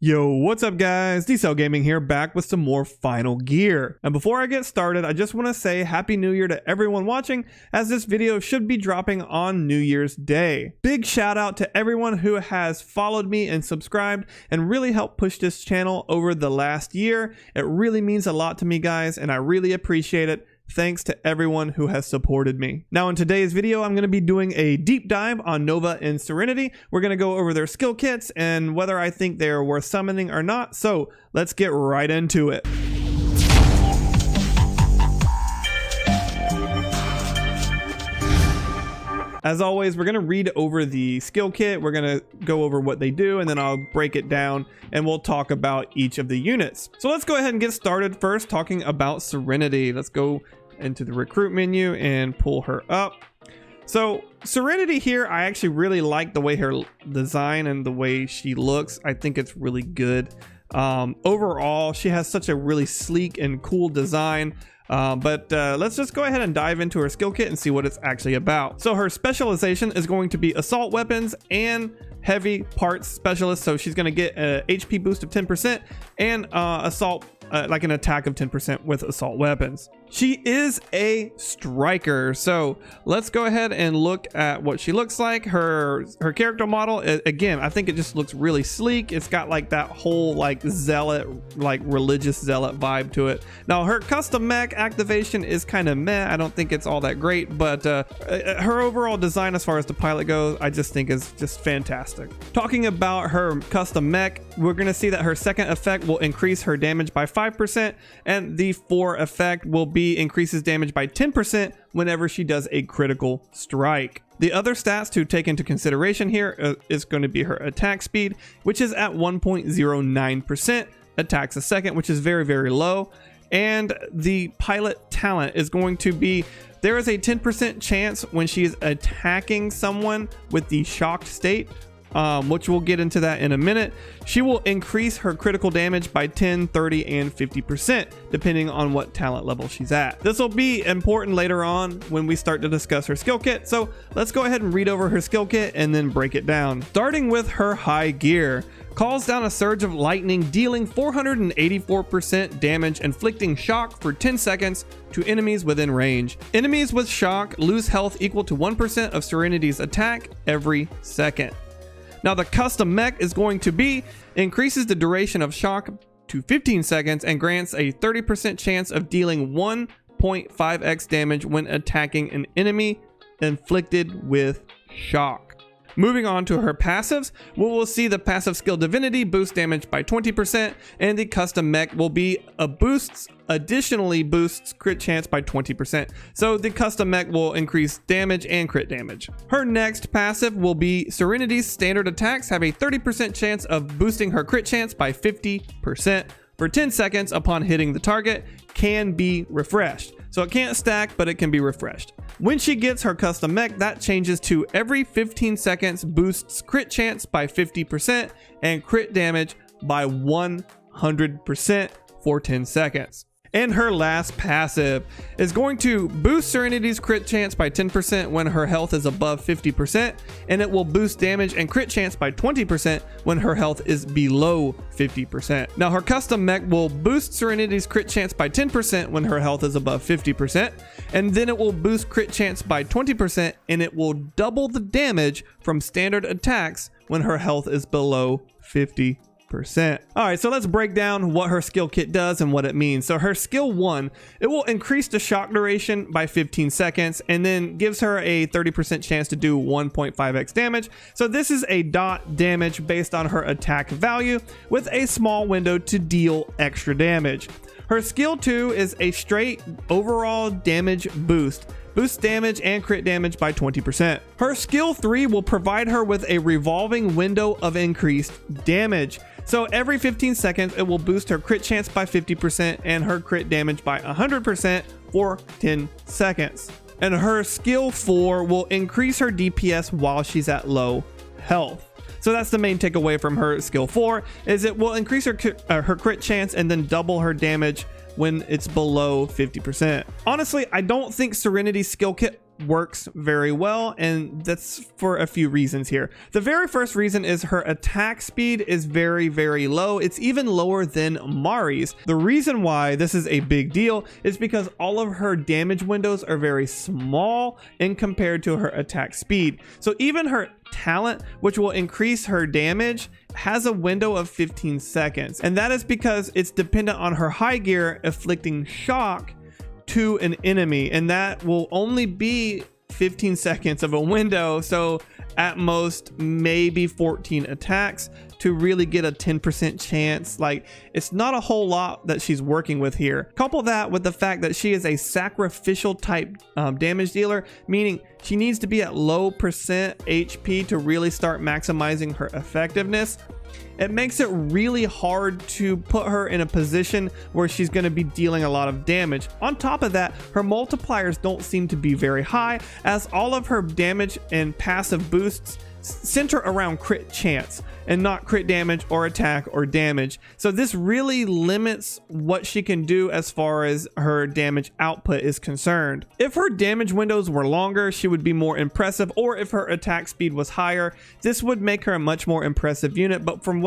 Yo, what's up guys? d-cellgaming here, back with some more final gear. And before I get started, I just want to say Happy New Year to everyone watching, as this video should be dropping on New Year's Day. Big shout out to everyone who has followed me and subscribed and really helped push this channel over the last year. It really means a lot to me guys, and I really appreciate it. Thanks to everyone who has supported me. Now in today's video, I'm going to be doing a deep dive on Nova and Serenity. We're going to go over their skill kits and whether I think they are worth summoning or not. So let's get right into it. As always, we're going to read over the skill kit. We're going to go over what they do, and then I'll break it down and we'll talk about each of the units. So let's go ahead and get started first talking about Serenity. Let's go into the recruit menu and pull her up. So Serenity here, I actually really like the way her design and the way she looks. I think it's really good. Overall, she has such a really sleek and cool design. But let's just go ahead and dive into her skill kit and see what it's actually about. So her specialization is going to be assault weapons and heavy parts specialist. So she's going to get a HP boost of 10% and assault like an attack of 10% with assault weapons. She is a striker, so let's go ahead and look at what she looks like. Her character model, again, I think it just looks really sleek. It's got like that whole like zealot, like religious zealot vibe to it. Now her custom mech activation is kind of meh. I don't think it's all that great, but her overall design as far as the pilot goes, I just think is just fantastic. Talking about her custom mech, we're going to see that her second effect will increase her damage by 5%, and the 4 effect will be increases damage by 10% whenever she does a critical strike. The other stats to take into consideration here is going to be her attack speed, which is at 1.09%, attacks a second, which is very, very low. And the pilot talent is going to be, there is a 10% chance when she is attacking someone with the shocked state, which we'll get into that in a minute. She will increase her critical damage by 10, 30, and 50%, depending on what talent level she's at. This will be important later on when we start to discuss her skill kit. So let's go ahead and read over her skill kit and then break it down. Starting with her high gear. Calls down a surge of lightning, dealing 484% damage, inflicting shock for 10 seconds to enemies within range. Enemies with shock lose health equal to 1% of Serenity's attack every second. Now the custom mech is going to be increases the duration of shock to 15 seconds and grants a 30% chance of dealing 1.5x damage when attacking an enemy inflicted with shock. Moving on to her passives, we will see the passive skill Divinity boost damage by 20%, and the custom mech will be additionally boosts crit chance by 20%. So the custom mech will increase damage and crit damage. Her next passive will be Serenity's standard attacks have a 30% chance of boosting her crit chance by 50% for 10 seconds upon hitting the target, can be refreshed. So it can't stack, but it can be refreshed. When she gets her custom mech, that changes to every 15 seconds boosts crit chance by 50% and crit damage by 100% for 10 seconds. And her last passive is going to boost Serenity's crit chance by 10% when her health is above 50%, and it will boost damage and crit chance by 20% when her health is below 50%. Now her custom mech will boost Serenity's crit chance by 10% when her health is above 50%, and then it will boost crit chance by 20%, and it will double the damage from standard attacks when her health is below 50%. Alright, so let's break down what her skill kit does and what it means. So her skill 1, it will increase the shock duration by 15 seconds and then gives her a 30% chance to do 1.5x damage. So this is a dot damage based on her attack value with a small window to deal extra damage. Her skill 2 is a straight overall damage boost. Boosts damage and crit damage by 20%. Her skill 3 will provide her with a revolving window of increased damage. So every 15 seconds, it will boost her crit chance by 50% and her crit damage by 100% for 10 seconds. And her skill 4 will increase her DPS while she's at low health. So that's the main takeaway from her skill 4, is it will increase her crit chance and then double her damage when it's below 50%. Honestly, I don't think Serenity's skill kit works very well, and that's for a few reasons here. The very first reason is her attack speed is very, very low. It's even lower than Mari's. The reason why this is a big deal is because all of her damage windows are very small in compared to her attack speed. So even her talent, which will increase her damage, has a window of 15 seconds, and that is because it's dependent on her high gear inflicting shock to an enemy, and that will only be 15 seconds of a window, so at most maybe 14 attacks to really get a 10% chance. Like, it's not a whole lot that she's working with here. Couple that with the fact that she is a sacrificial type damage dealer, meaning she needs to be at low percent HP to really start maximizing her effectiveness. It makes it really hard to put her in a position where she's going to be dealing a lot of damage. On top of that, her multipliers don't seem to be very high, as all of her damage and passive boosts center around crit chance and not crit damage or attack or damage. So this really limits what she can do as far as her damage output is concerned. If her damage windows were longer, she would be more impressive, or if her attack speed was higher, this would make her a much more impressive unit. But from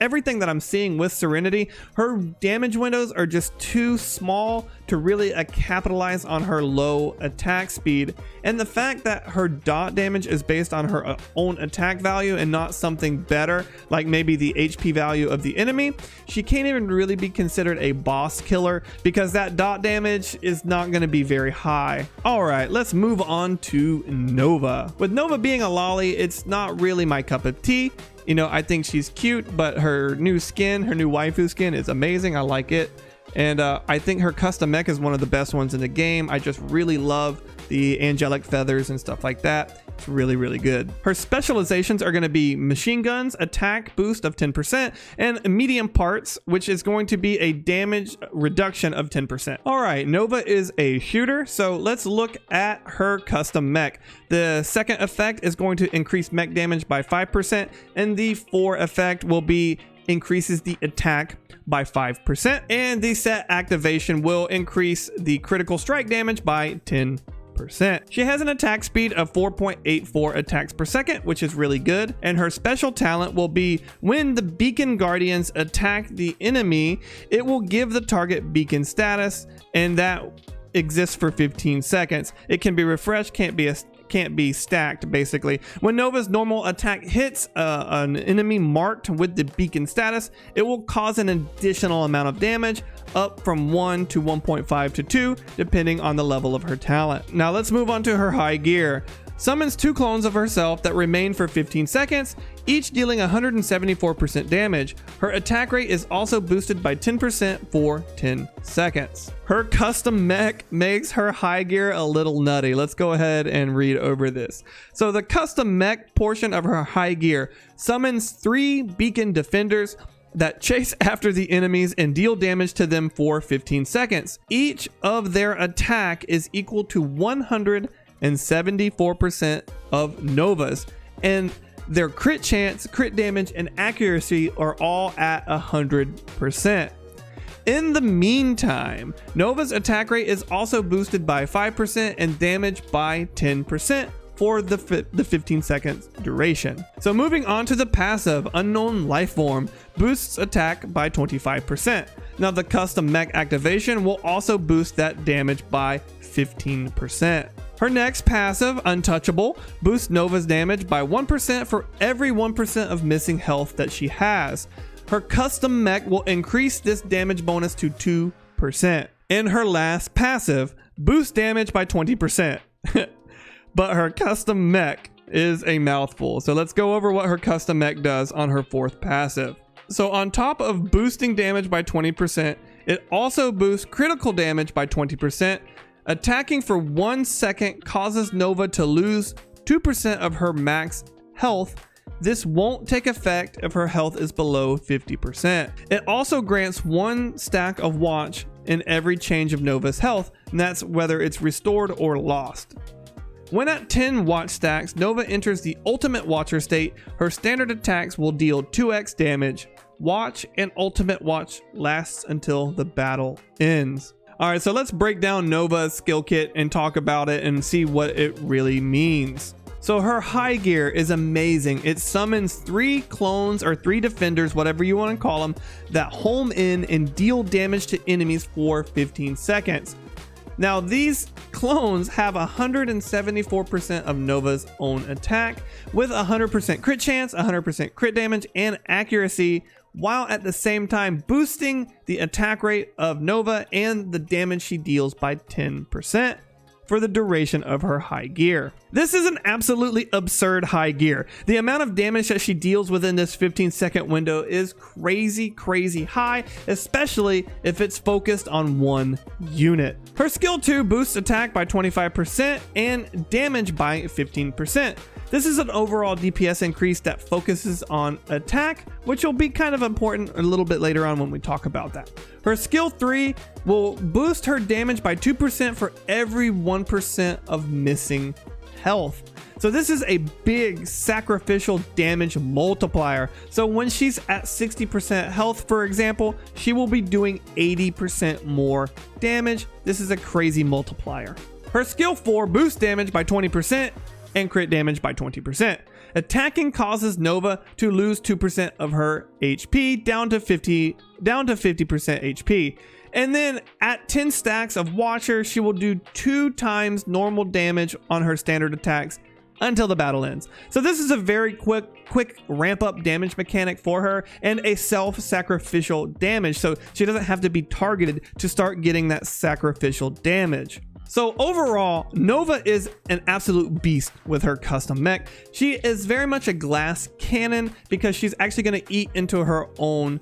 everything that I'm seeing with Serenity, her damage windows are just too small to really capitalize on her low attack speed. And the fact that her dot damage is based on her own attack value and not something better like maybe the HP value of the enemy, she can't even really be considered a boss killer because that dot damage is not going to be very high. Alright, let's move on to Nova. With Nova being a lolly, it's not really my cup of tea. You know, I think she's cute, but her new skin, her new waifu skin is amazing. I like it. And I think her custom mech is one of the best ones in the game. I just really love the angelic feathers and stuff like that. It's really, really good. Her specializations are going to be machine guns, attack boost of 10%, and medium parts, which is going to be a damage reduction of 10%. All right, Nova is a shooter, so let's look at her custom mech. The second effect is going to increase mech damage by 5%, and the 4 effect will be increases the attack by 5%, and the set activation will increase the critical strike damage by 10%. She has an attack speed of 4.84 attacks per second, which is really good, and her special talent will be when the beacon guardians attack the enemy, it will give the target beacon status, and that exists for 15 seconds. It can be refreshed, can't be stacked. Basically, when Nova's normal attack hits an enemy marked with the beacon status, it will cause an additional amount of damage, up from 1 to 1.5 to 2 depending on the level of her talent. Now let's move on to her high gear. Summons 2 clones of herself that remain for 15 seconds, each dealing 174% damage. Her attack rate is also boosted by 10% for 10 seconds. Her custom mech makes her high gear a little nutty. Let's go ahead and read over this. So the custom mech portion of her high gear summons 3 beacon defenders that chase after the enemies and deal damage to them for 15 seconds. Each of their attack is equal to 174% of Nova's, and their crit chance, crit damage, and accuracy are all at 100%. In the meantime, Nova's attack rate is also boosted by 5% and damage by 10% for the 15 seconds duration. So moving on to the passive, Unknown Lifeform boosts attack by 25%. Now the custom mech activation will also boost that damage by 15%. Her next passive, Untouchable, boosts Nova's damage by 1% for every 1% of missing health that she has. Her custom mech will increase this damage bonus to 2%. And her last passive, boosts damage by 20%. But her custom mech is a mouthful. So let's go over what her custom mech does on her 4th passive. So on top of boosting damage by 20%, it also boosts critical damage by 20%. Attacking for 1 second causes Nova to lose 2% of her max health. This won't take effect if her health is below 50%. It also grants 1 stack of watch in every change of Nova's health, and that's whether it's restored or lost. When at 10 watch stacks, Nova enters the Ultimate Watcher state. Her standard attacks will deal 2x damage. Watch and Ultimate Watch lasts until the battle ends. All right, so let's break down Nova's skill kit and talk about it and see what it really means. So her high gear is amazing. It summons 3 clones or 3 defenders, whatever you want to call them, that home in and deal damage to enemies for 15 seconds. Now these clones have 174% of Nova's own attack with 100% crit chance, 100% crit damage, and accuracy, while at the same time boosting the attack rate of Nova and the damage she deals by 10% for the duration of her high gear. This is an absolutely absurd high gear. The amount of damage that she deals within this 15-second window is crazy high, especially if it's focused on one unit. Her skill 2 boosts attack by 25% and damage by 15%. This is an overall DPS increase that focuses on attack, which will be kind of important a little bit later on when we talk about that. Her skill 3 will boost her damage by 2% for every 1% of missing health. So this is a big sacrificial damage multiplier. So when she's at 60% health, for example, she will be doing 80% more damage. This is a crazy multiplier. Her skill 4 boosts damage by 20% and crit damage by 20%. Attacking causes Nova to lose 2% of her HP down to 50% HP. And then at 10 stacks of Watcher, she will do 2 times normal damage on her standard attacks until the battle ends. So this is a very quick ramp up damage mechanic for her and a self-sacrificial damage. So she doesn't have to be targeted to start getting that sacrificial damage. So overall, Nova is an absolute beast with her custom mech. She is very much a glass cannon because she's actually going to eat into her own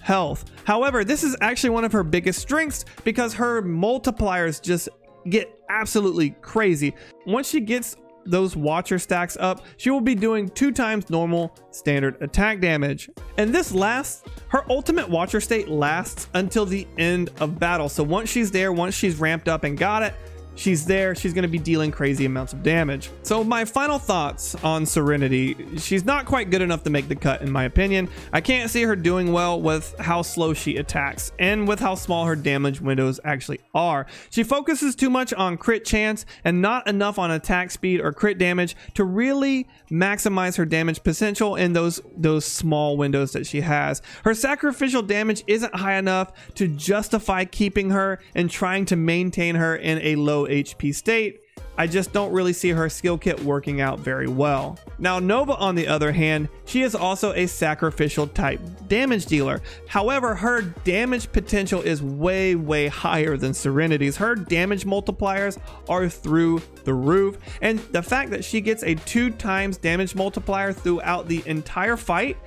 health. However, this is actually one of her biggest strengths because her multipliers just get absolutely crazy. Once she gets those Watcher stacks up, she will be doing 2 times normal standard attack damage. And this lasts, her ultimate Watcher state lasts until the end of battle. So once she's there, once she's ramped up and got it, she's there, she's going to be dealing crazy amounts of damage. So my final thoughts on Serenity: she's not quite good enough to make the cut in my opinion. I can't see her doing well with how slow she attacks and with how small her damage windows actually are. She focuses too much on crit chance and not enough on attack speed or crit damage to really maximize her damage potential in those small windows that she has. Her sacrificial damage isn't high enough to justify keeping her and trying to maintain her in a low HP state. I just don't really see her skill kit working out very well. Now Nova, on the other hand, she is also a sacrificial type damage dealer. However, her damage potential is way higher than Serenity's. Her damage multipliers are through the roof, and the fact that she gets a 2 times damage multiplier throughout the entire fight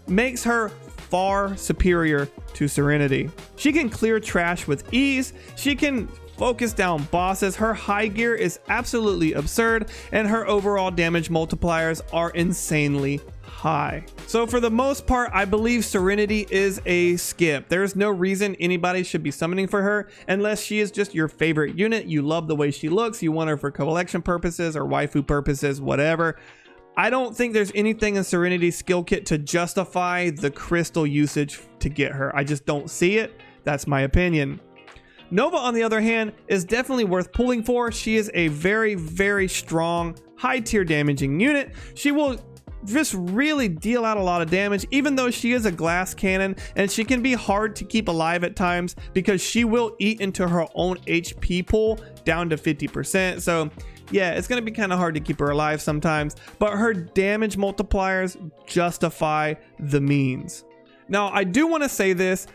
makes her far superior to Serenity. She can clear trash with ease. She can focus down bosses. Her high gear is absolutely absurd, and her overall damage multipliers are insanely high. So for the most part, I believe Serenity is a skip. There's no reason anybody should be summoning for her unless she is just your favorite unit. You love the way she looks, you want her for collection purposes or waifu purposes, whatever. I don't think there's anything in Serenity's skill kit to justify the crystal usage to get her. I just don't see it. That's my opinion. Nova, on the other hand, is definitely worth pulling for. She is a very strong, high tier damaging unit. She will just really deal out a lot of damage, even though she is a glass cannon, and she can be hard to keep alive at times because she will eat into her own HP pool down to 50%. So yeah, it's going to be kind of hard to keep her alive sometimes, but her damage multipliers justify the means. Now, I do want to say this.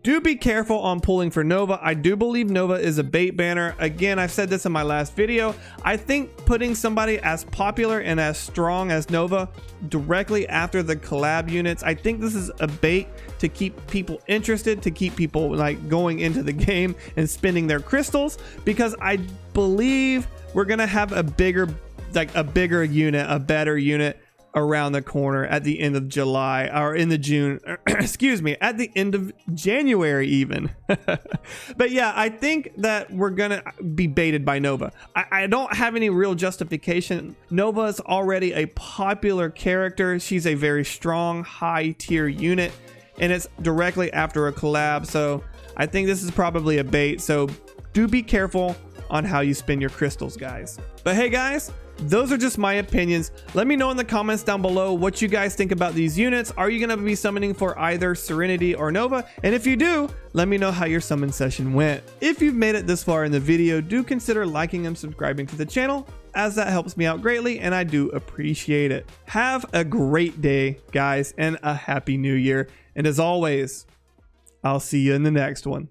Do be careful on pulling for Nova. I do believe Nova is a bait banner. Again, I've said this in my last video. I think putting somebody as popular and as strong as Nova directly after the collab units, I think this is a bait to keep people interested, to keep people like going into the game and spending their crystals, because I believe we're gonna have a bigger unit, a better unit around the corner at the end of July, or in the June, excuse me, at the end of January even. But yeah, I think that we're gonna be baited by Nova. I don't have any real justification. Nova is already a popular character. She's a very strong, high tier unit, and it's directly after a collab. So I think this is probably a bait. So do be careful on how you spend your crystals, guys. But hey guys, those are just my opinions. Let me know in the comments down below what you guys think about these units. Are you going to be summoning for either Serenity or Nova? And if you do, let me know how your summon session went. If you've made it this far in the video, do consider liking and subscribing to the channel, as that helps me out greatly and I do appreciate it. Have a great day, guys, and a happy new year. And as always, I'll see you in the next one.